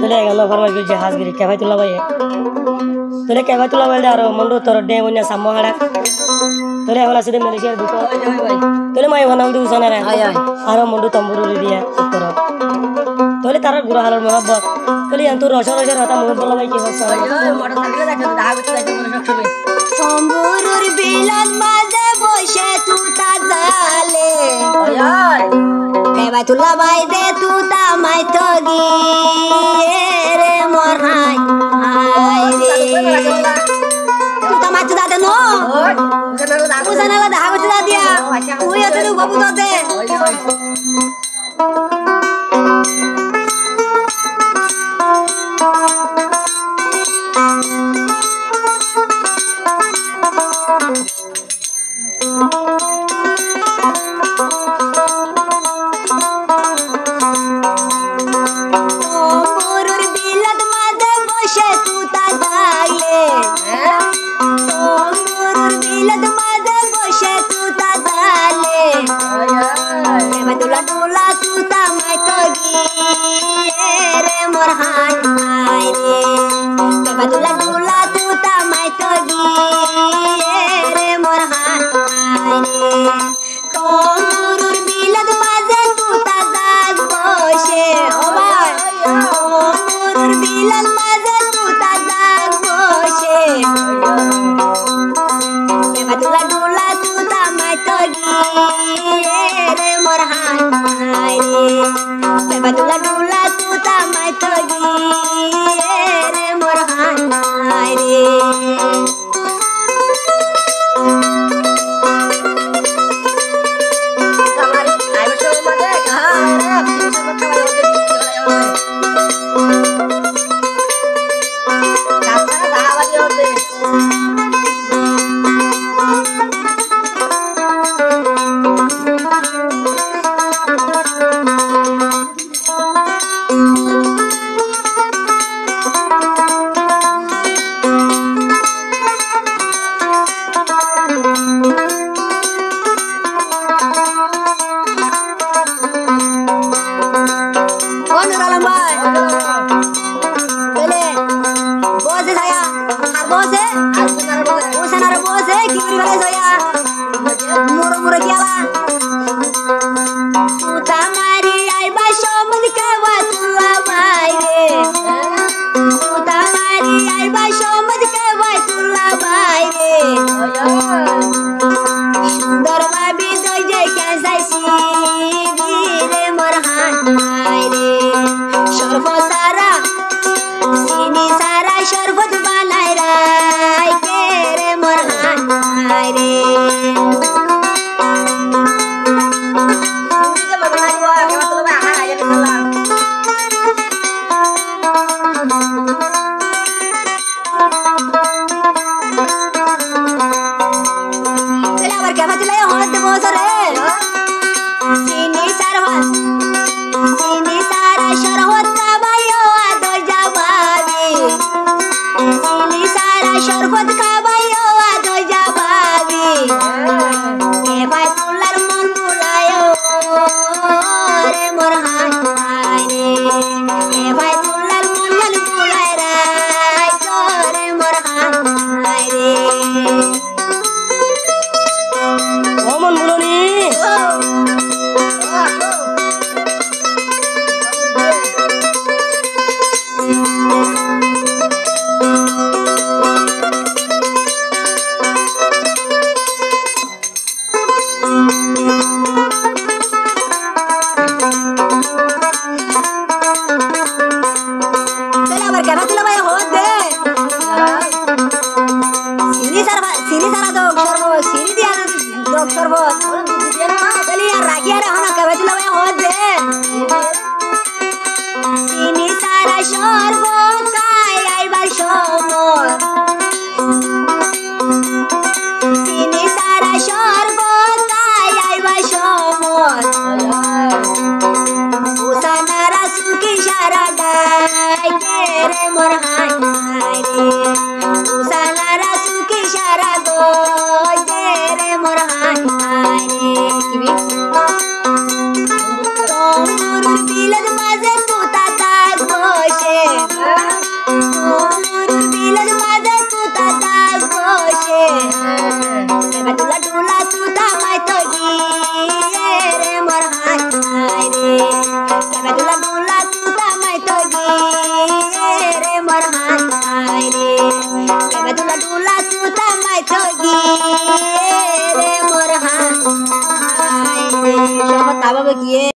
তোলে গেল ফরমাইশ করছে হাজগিরি কে ভাই তুলা ভাই তোলে কে ভাই তুলা ভাই আর মন্ডু তোর ডে মনিয়া সামো হাড়া তোলে হলা সিধে মালয়েশিয়ার ভিতর তোলে মাই বানাম দি উসানা রে আর মন্ডু তম্বুরু দিয়া উত্তর তোলে তার গুড়া হালার মহব্বত তোলে আন্তু রস রসের হাতা মুহ বলা ভাই কি হস মোটরসাইকেলে যাচ্ছে দাগ উঠতে বলে সব শুবে তম্বুরুর বিলাত মাঝে বসে তুতা জালে কে ভাই তুলা ভাই দে তুতা মাই তগি রে মোর হাই হাই রে তুতা মাই তুতা দে নো উজানালা দাগ উঠতে দিয়া তুই এত বাবু দে বাবা কি